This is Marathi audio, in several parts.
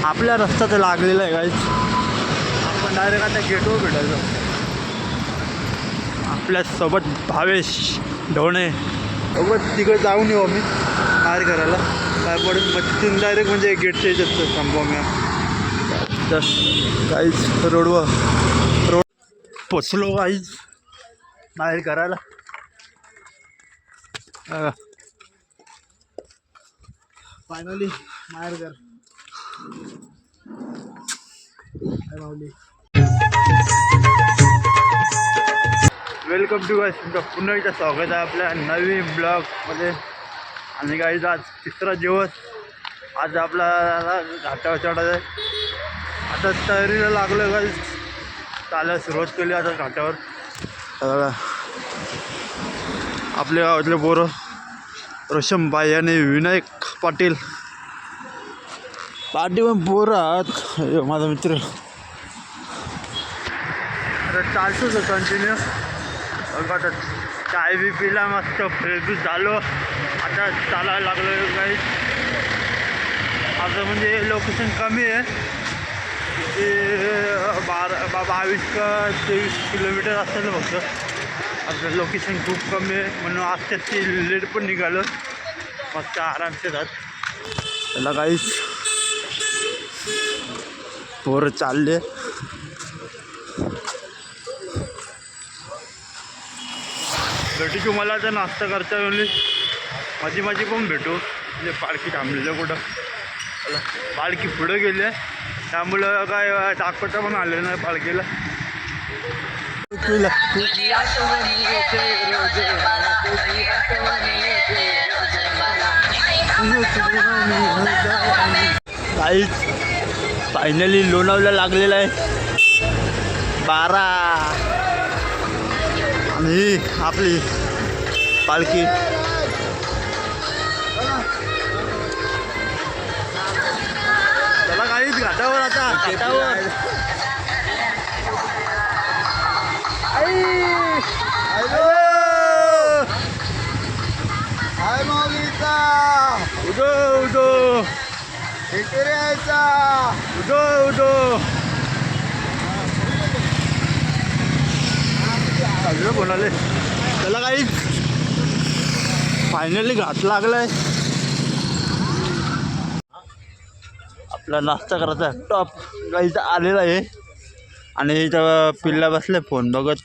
आपल्या रस्ता तर लागलेला आहे गाईज. आपण डायरेक्ट आता गेटवर भेटायचं. आपल्यासोबत भावेश ढोणे सोबत तिकडे जाऊन येऊ आम्ही बाहेर करायला काय पडून मग डायरेक्ट म्हणजे गेटच्या याच्यात थांबू आम्ही. जस्ट गाईज रोड पोचलो गाईज बाहेर करायला. फायनली बाहेर कर वेलकम टू गाईज. तुमचं पुन्हा एकदा स्वागत आहे आपल्या नवीन ब्लॉगमध्ये. आणि गाईज आज तिसरा दिवस. आज आपल्याला घाटावर चढायचं आहे. आता तयारीला लागलं गाईज. चालायला सुरुवात केली आता घाटावर. आपल्या गावातले पोरं रोशनबाई आणि विनायक पाटील पण पोरं आहात. माझा मित्र आता चालतोच कंटिन्यू. आता चाय बी पिला मस्त फ्रेश बी झालो. आता चालायला लागलो काही. आता म्हणजे लोकेशन कमी आहे. ते 22 का 23 किलोमीटर असेल फक्त. आपलं लोकेशन खूप कमी आहे म्हणून आज ती लेट पण निघालं. मस्त आरामसे जात त्याला काहीच पोरं चालले. भेटू की मला आता नाश्ता करता म्हणजे माझी पण भेटू. म्हणजे पालखी थांबलेलं कुठं पालखी पुढं गेली आहे त्यामुळं काय दाखवता पण आलेलं नाही पालखीला. काहीच फायनली लोणावळ्याला लागलेलं आहे 12 आणि आपली पालखी. चला काहीच घाटावर आता घाटावर. उदो कोणाले त्याला काही फायनली घाट लागलाय. आपला नाश्ता करायचा टॉप गाईच आलेला आहे. आणि इथं पिल्ला बसले फोन बघत.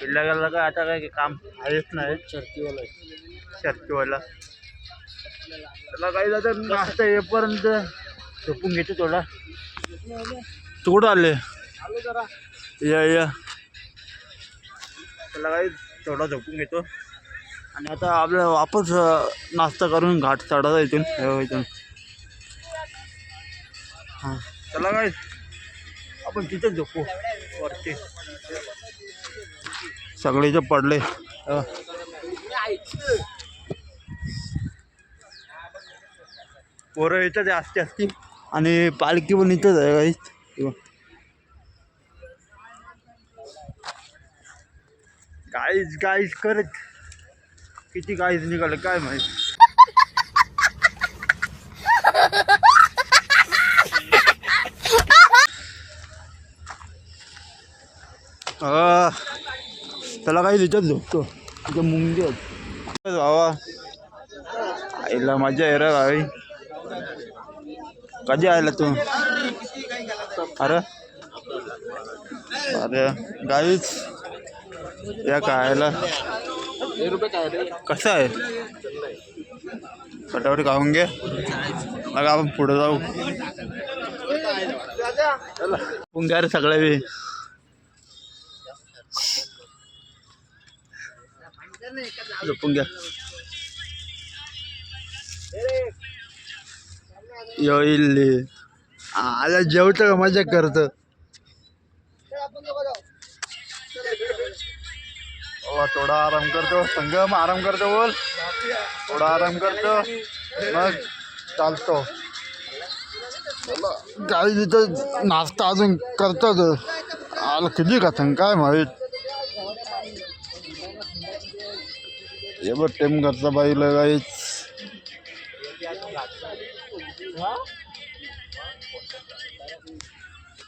पिल्ला गेला काय आता काय काम आहेच नाही. शर्तीवाला त्याला काही जातं नाश्ता येईपर्यंत झोपून घेतो थोडा. तू कुठं आले या त्याला काही थोडा झोपून घेतो. आणि आता आपल्या वापस नाश्ता करून घाट चढायचा इथून. हां त्याला काय आपण तिथेच झोपू वरती. सगळे इथं पडले. पोरं इथंच असते आणि पालखी पण इथंच आहे काही. गाईज करत किती गाईज निघालं काय माहिती. त्याला काही तिथंच झोपतो. तिथं मुंगी बाबा आईला मजा आहे रे भाई. कधी आला तू. अरे गाईच या खायला कसं आहे. फटाफट खाऊन घे मग आपण पुढे जाऊ. पुंग्या रे सगळ्या बी. झोपून घ्या. येईल आला जेवतं का मजा करतं. थोडा आराम करतो संगम आराम करतो बोल. थोडा आराम करतो मग चालतो. काही तिथं नाश्ता अजून करतात. आला किती खातं काय माहीत. ये बघ टेम घरचा बाईला काहीच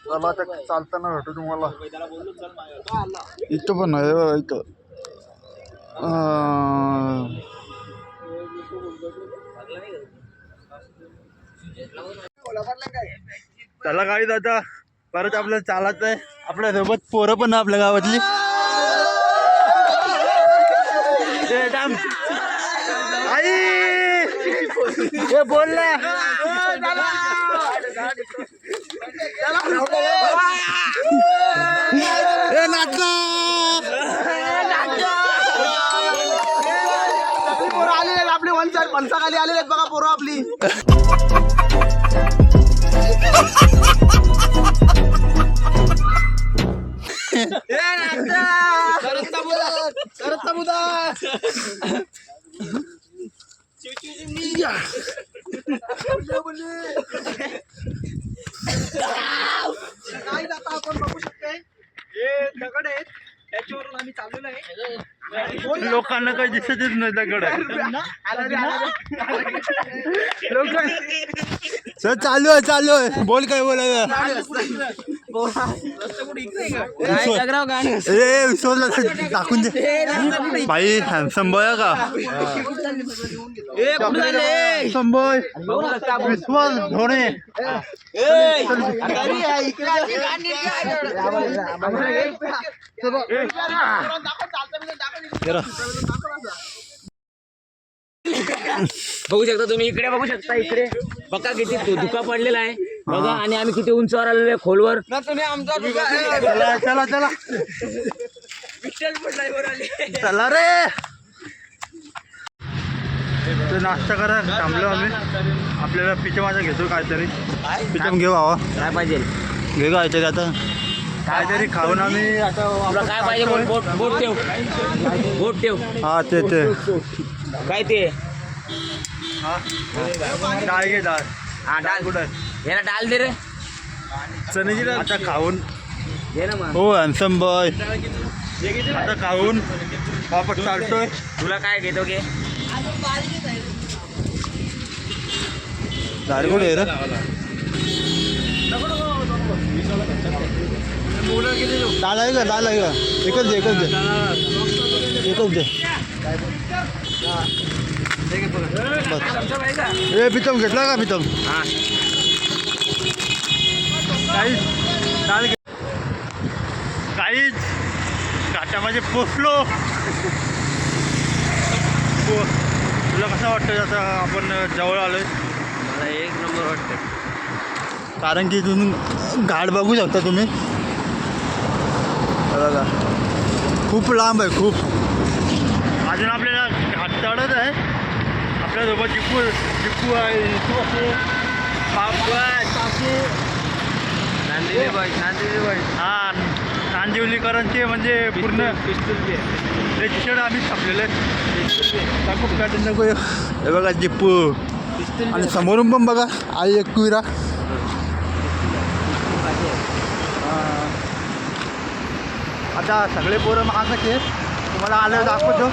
चला आता चालताना भेटू तुम्हाला. इथं पण आहे बघा इथं. चला गाडी आता परत आपल्याला चालायचं आहे. आपल्या सोबत पोरं पण आपल्या गावातली. आई हे बोल ना. पोरं आलेले आपले 1 साइड पंचाखाली आलेले आहेत बघा पोरं आपली. नाही जाता आपण बघू शकते हे दगड आहेत त्याच्यावरून आम्ही चाललेलो आहे. लोकांना काही दिसतच नाही दगड. सर चालू आहे बोल काय बोलायचं. विश्वासला टाकून दे भाई. हॅन्सम बॉय का हॅन्सम बॉय विश्वास धोणे. बघू शकता तुम्ही इकडे बघू शकता. इकडे बघा किती धुका पडलेला आहे बघा. आणि आम्ही किती उंचावर आलेलो आहे खोलवर. चला चला रे. तर नाश्ता करा थांबलो आम्ही. आपल्याला पिचम माझा घेतो काहीतरी. पिचम घेऊ हवा काय पाहिजे घे काहीतरी आता काहीतरी खाऊन आम्ही आता. तुला काय पाहिजे बोट ठेव बोट ठेव. हा ते काय ते हा डाळ घे डाळ. हा डाल कुठं याला डाल दे रे. चण्याची डाळ आता खाऊन. दे ना मग. हो हॅन्सम बॉय आता खाऊन वापस चालतोय. तुला काय घेतो घे. गाडी कुठे आहे रे. डाळ आहे का एकच दे ए पितम घेतला का पितम. हा काहीच घाटामध्ये पोचलो. तुला कसं वाटतं आता आपण जवळ आलोय. मला एक नंबर वाटतं कारण की इथून घाट बघू शकता तुम्ही. बघा खूप लांब आहे खूप. अजून आपल्याला घाट चढत आहे. आपल्यासोबत जिप्पू आहे. हा नांदिवलीकरांचे म्हणजे पूर्ण रेजिस्टर्ड आम्ही छापलेलं आहे. हे बघा जिप्पू. आणि समोरून पण बघा आई एकविरा. आता सगळे पोरं महागाचे आहेत. तुम्हाला आलं दाखवतो.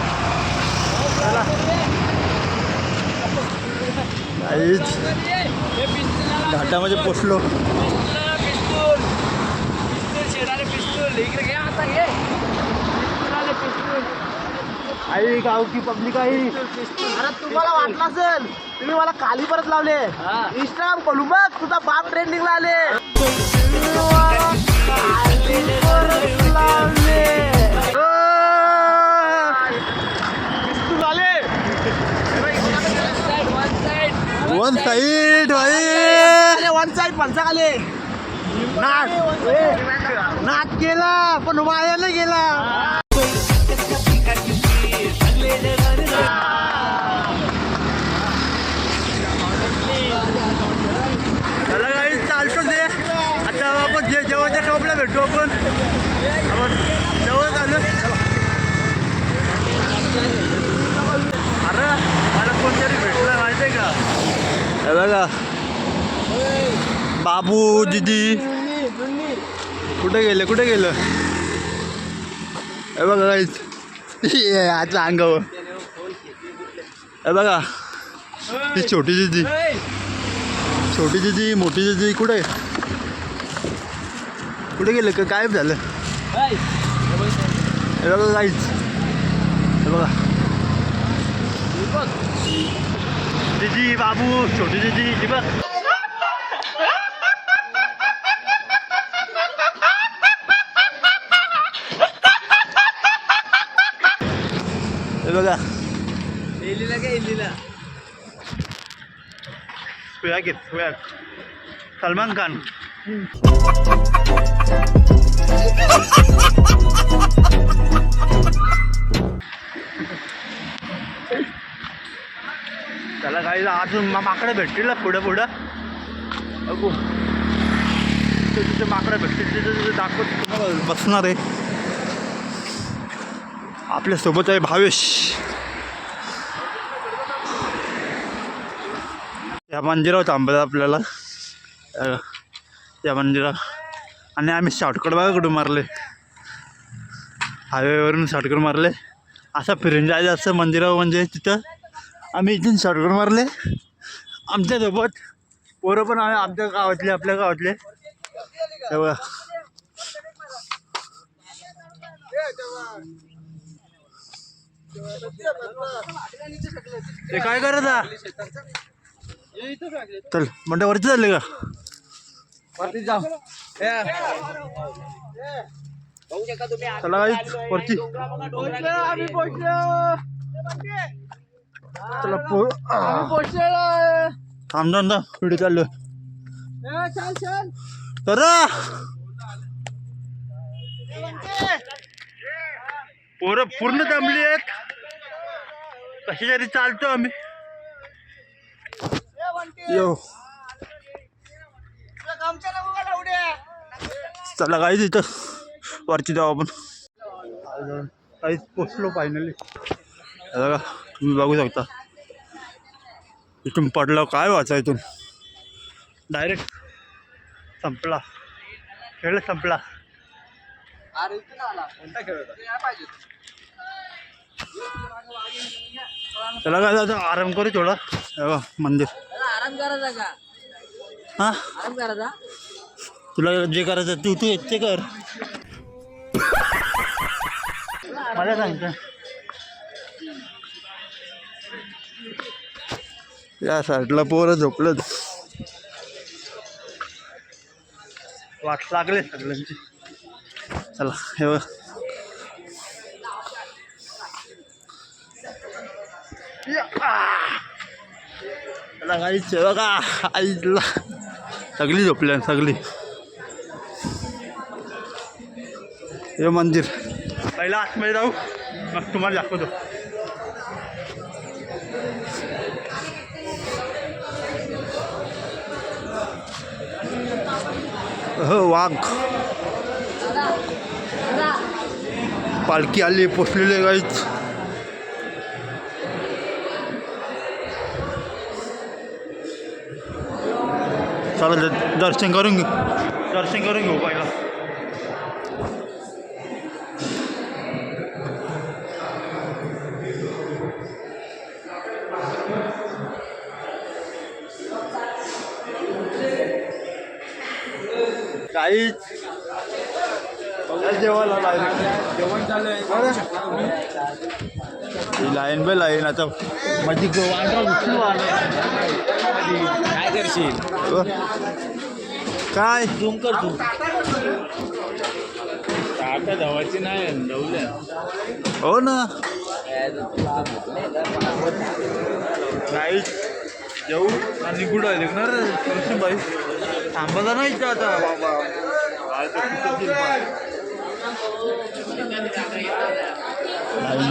काहीच घाटामध्ये पोचलो. आई गावची पब्लिक आहे. अरे तुम्हाला वाटलं असेल तुम्ही मला खाली परत लावले. इंस्टाग्राम खोलू बघ तुझा बाप ट्रेंडिंगला आले. वन साईड भाई. 1 साइड पंचाखाली नाच गेला पण वाया नाही गेला. चला काही चालतो ते. आता आपण जेव्हाच्या टॉपला भेटू आपण जवळ आलो. अरे मला कोणतरी भेटलं माहिती आहे का. हे बघा बाबू दीदी कुठे गेलं. हे बघा काहीच आता अंगावर. हे बघा ही छोटी दीदी मोठी दीदी कुठे. कुठे गेलं का गायब झालं हे बघा काहीच हे बघा दीदी बाबू छोटी दीदी हे बघ हे बघा स्वॅग सलमान खान त्याला काही अजून माकडं भेटतील ना पुढं बघू तिथे माकडं भेटतील तिथे दाखवत तुम्हाला बसणार आहे आपल्यासोबत आहे भावेश या मंदिरावर थांबत आपल्याला या मंदिरा आणि आम्ही शॉर्टकट बघा कुठून मारले हायवेवरून शॉर्टकट मारले असं फिरून जायचं असं मंदिरावर म्हणजे तिथं आम्ही इथून शॉर्टकट मारले आमच्यासोबत पोरं पण आहे आमच्या गावातले आपल्या गावातले तेव्हा ते काय करत चल म्हणता वरती चालले का वरती जाऊ चला काही वरती चला थांबता व्हिडिओ चाललो तर पोरं पूर्ण जमली आहेत कशी तरी चालतो आम्ही यो चला काहीच इथं वरती जाऊ आपण काहीच पोचलो फायनली बघा तुम्ही बघू शकता इथून पडलं काय वाचा इथून डायरेक्ट संपला खेळ संपला चला काय जायचं आराम करू थोडा बघा मंदिर आराम करायचा का हा आराम करायचा तुला जे करायचं तू तू ते कर मला सांगतं या साईडला पोरं झोपलं वाट लागले सगळ्यांची चला हे बघ चला काहीच बघा आईला सगळी झोपल्या सगळी हे मंदिर पहिला आतमध्ये जाऊ मग तुम्हाला दाखवतो हो वाघ पालखी आली पोचलेले काहीच चला दर्शन करून घेऊ पहिला काहीच जेवायला जेवण चालू आहे लाईन बाय लाईन आता माझी काय करशील काय झूम कर तू आता धावायची नाही धावल्या हो ना काहीच जेऊ आणि गुड आहे ना बाई थांबायला नाही का आता बाबा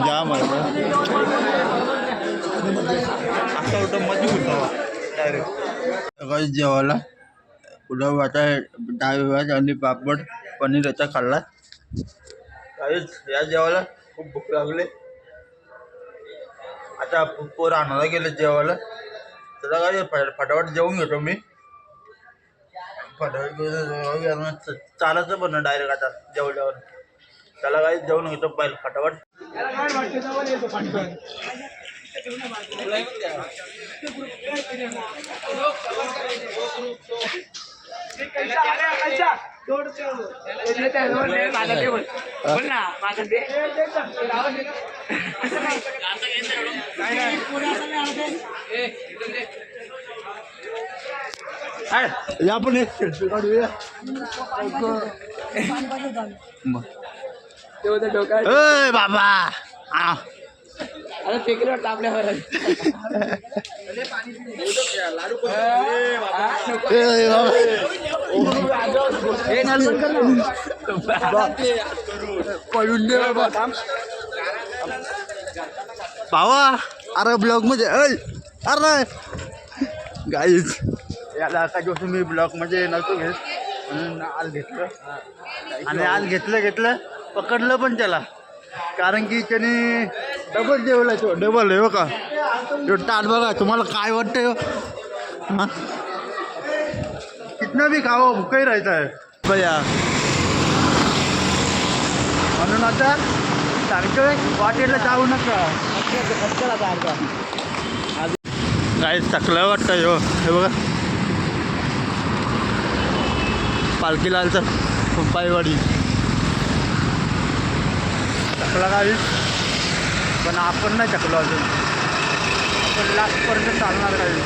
जाम आहे आता उठं मजा उठावा डायरेक्ट काही जेवायला पुढं आता डाळ आणि पापड पनीर याचा खाल्ला काहीच या जेवायला खूप भूक लागली आता पोरं आणायला गेले जेवायला त्याला काय फटाफट जेवून घेतो मी फटाफट चालायचं पण डायरेक्ट आता जेवल्यावर त्याला काही जेवण घेतो पाहिजे फटाफट या पण एक selfie काढूया. ए बाबा आ. आपल्यावर ए बाबा. पळून दे बाबा. भावा अरे ब्लॉग मध्ये अरे गाईज याला आता दिवस मी ब्लॉग मध्ये नव्हतो घेत म्हणून आज घेतलं आणि आज घेतलं पकडलं पण त्याला कारण की त्याने डबल जेवला तो डबल आहे का तो ताट बघा तुम्हाला काय वाटतं हां कितना भी खाओ भुकही राहायचं आहे भैया म्हणून आता सांगतोय हॉटेलला जाऊ नका काय थकलं वाटतं हो हे बघा पालखी लालचं पायवाडी थकला काही पण आपण नाही थकलो अजून आपण लास्टपर्यंत चालणार काही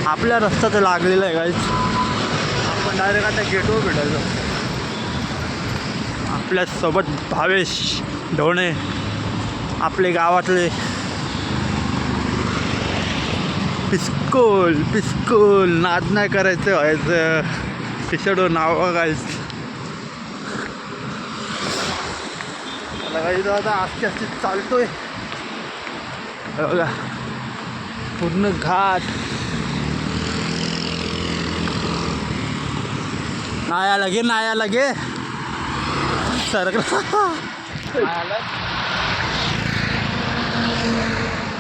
आपल्या रस्ता तर लागलेला आहे काहीच आपण डायरेक्ट आता गेटवर भेटायचं आपल्यासोबत भावेश ढोणे आपले गावातले पिस्कोल नाद नाही करायचं व्हायचं पिसडो नाव बघायचं मला काही आता आस्ते आस्ते चालतोय बघा पूर्ण घाट नाया लगे सरकला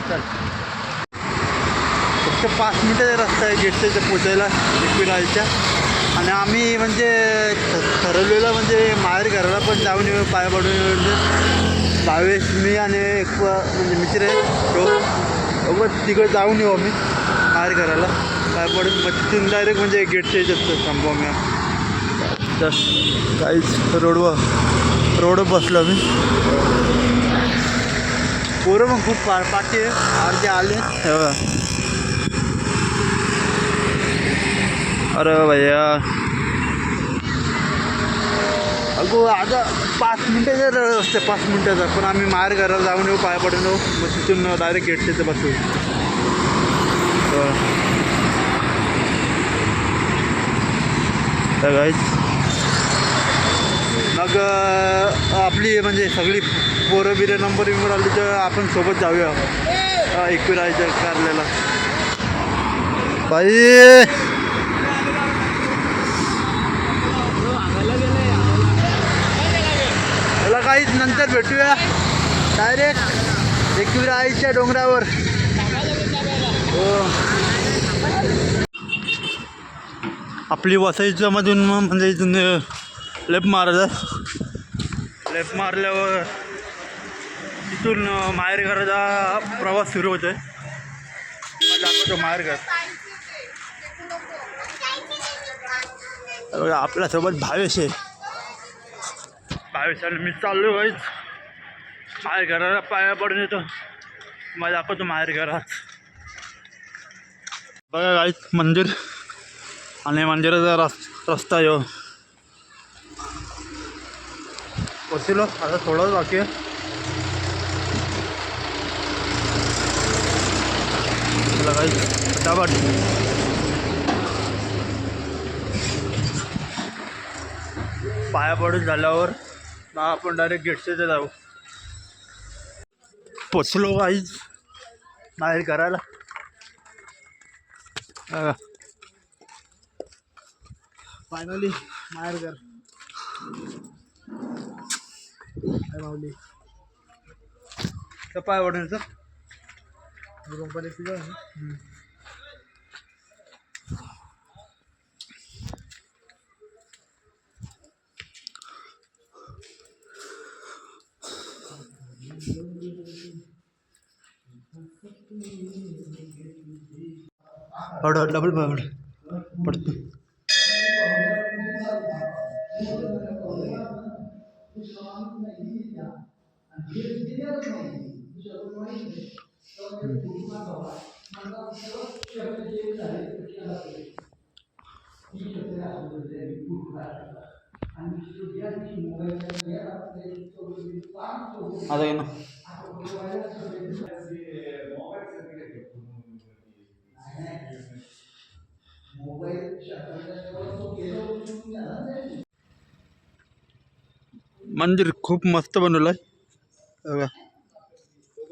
चल फक्त 5 मिनिटाचा रस्ता आहे गेटच्या इथे पोचायला एकविराईच्या आणि आम्ही म्हणजे ठरवलेलं म्हणजे माहेर घराला पण जाऊन येऊ पाय पडून म्हणजे भावेश मी आणि एक म्हणजे मित्र आहे तो तिकडे जाऊन येऊ आम्ही माहेर घराला पाय पडून मग तिथून डायरेक्ट म्हणजे गेटच्या इथं थांबू आम्ही जस्ट काहीच रोड बसलो मी पोरं मग खूप पाठी आहे अर्धे आले अरे भैया अगो आता 5 मिनिटाचा रस्ते 5 मिनिटाचा पण आम्ही माहेर घराला जाऊन येऊ पाय पडून येऊ मग तिथून डायरेक्ट गेटच्या इथे बसू मग आपली म्हणजे सगळी पोरं बिरं नंबर आली तर आपण सोबत जाऊया एकविरायच्या कारल्याला बाई त्याला काहीच नंतर भेटूया डायरेक्ट एकविराईच्या डोंगरावर हो आपली वसईच्या मधून म्हणजे इथून लेफ्ट मारल्यावर तिथून माहेर घराचा प्रवास सुरू होतो आहे दाखवतो माहेर घर आपल्यासोबत भावेश आहे भावेश आणि मी चाललो गाईच माहेर घराला पाया पडून येतो मला दाखवतो माहेर घरात बघा गाईच मंदिर आणि मंदिराचा रस्ता आहे पोचलो आता थोडंच बाकी आहे चला काही फटाफट पाया पडून झाल्यावर आपण डायरेक्ट गेटच्या इथे जाऊ पोचलो काहीच बाहेर करायला फायनली माहेर घर काय मावली तर पाय वाढायचं कंपनी तुझं डबल पडतो. आता ये ना. मंदिर खूप मस्त बनवलंय बघा.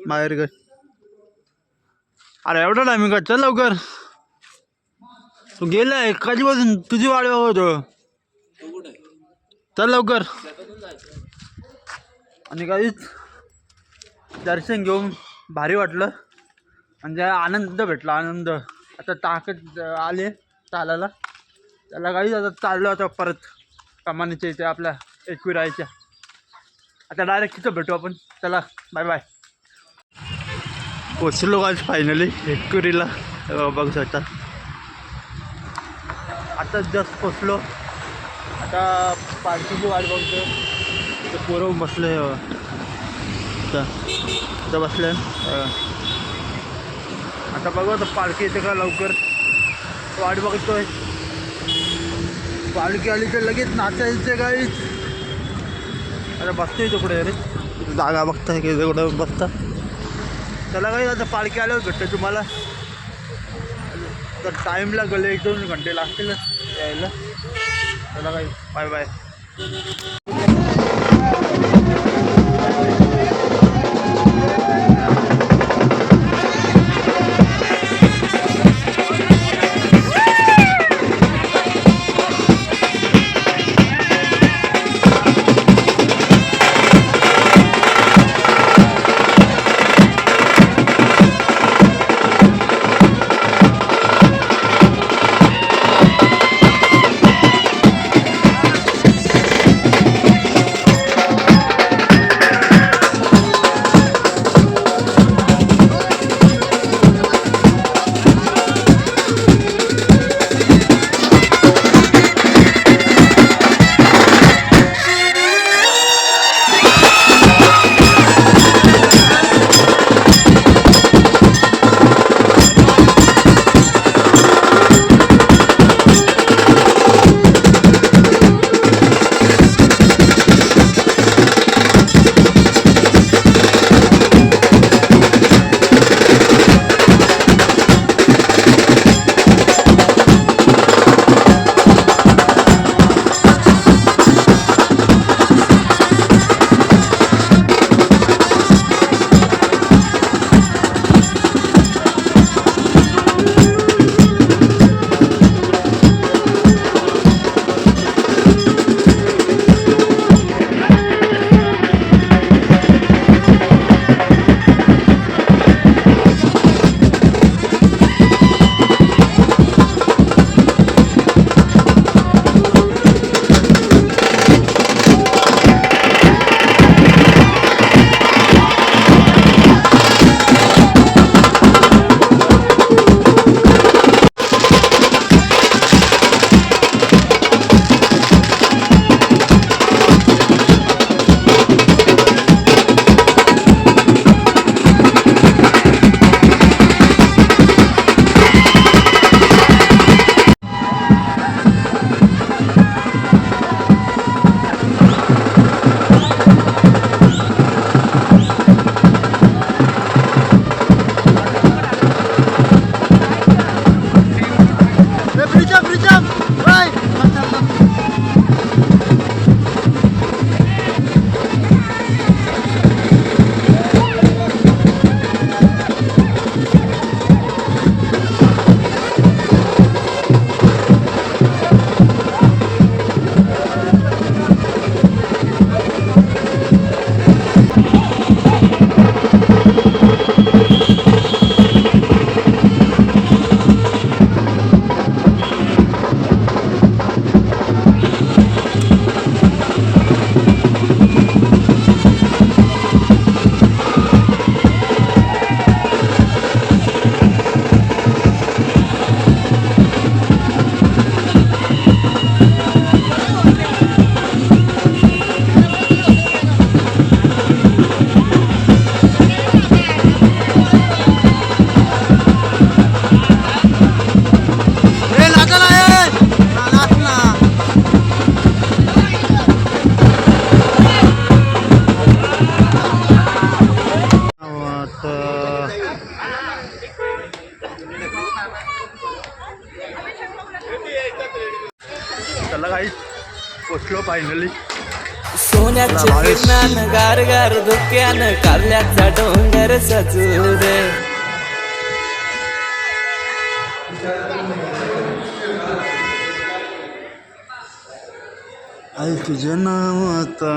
बाहेर ग. अरे एवढा टायमिंग का? चल लवकर. तू गेलाय कधीपासून तुझी वाट बघत होतो. चल लवकर. आणि काहीच दर्शन घेऊन भारी वाटलं म्हणजे आनंद भेटला. आनंद. आता ताकद आले चालायला. त्याला काहीच आता चाललो आता परत कमानीच्या इथे आपल्या एकविरायच्या. आता डायरेक्ट तिथं भेटू आपण. चला बाय बाय. पोचलो आज फायनली एकविरीला. बघू शकता आता जस्ट पोचलो. आता पालखीची वाट बघतो. ते पोरं बसले आता बसले. आता बघू आता पालखी येते का लवकर. वाट बघतोय. पालखी आली तर लगेच नाचायचं काहीच. आता बसतोय तिकडे रे. जागा बघताय की कुठं बसता. त्याला काही आता पालखी आल्यावर भेटतं तुम्हाला. तर टाईम लागेल 1-2 घंटे लागतील यायला. त्याला काही बाय बाय. पोचलो फायनली. सोन्याच्या किरणानं गार गार धुक्यानं कारल्याचा डोंगर सजू दे. आई तुझं नाव आता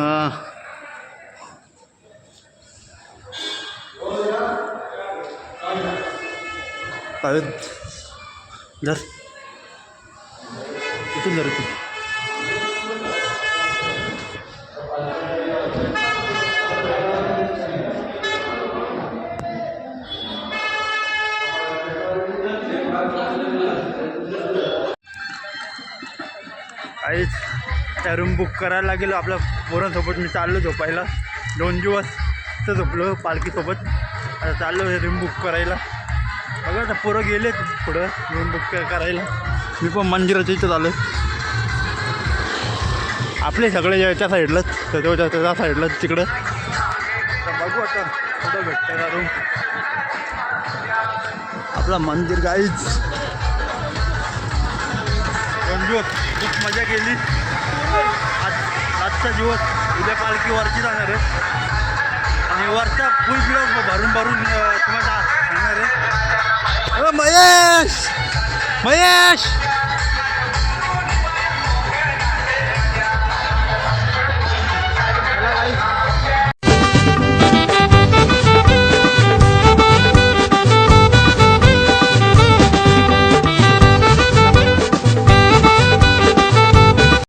काय जर इथून जर तू काहीच त्या रूम बुक करायला लागेल आपल्या पोरांसोबत. मी चाललो झोपायला. 2 दिवस तर झोपलो पालखीसोबत. आता चाललो हे रूम बुक करायला. बघा आता पोरं गेलेत पुढं रूम बुक करायला. मी पण मंदिराच्या इथं आलो. आपले सगळे याच्या साईडलाच त्या साईडलाच तिकडं. तर बघू आता कुठं भेटतं का रूम. आपला मंदिर गाईच. 2 दिवस खूप मजा केली. आजचा दिवस उद्या पालखी वरची जाणार आहे आणि वरचा फुल ब्लॉग भरून तुम्हाला सांगणार आहे. महेश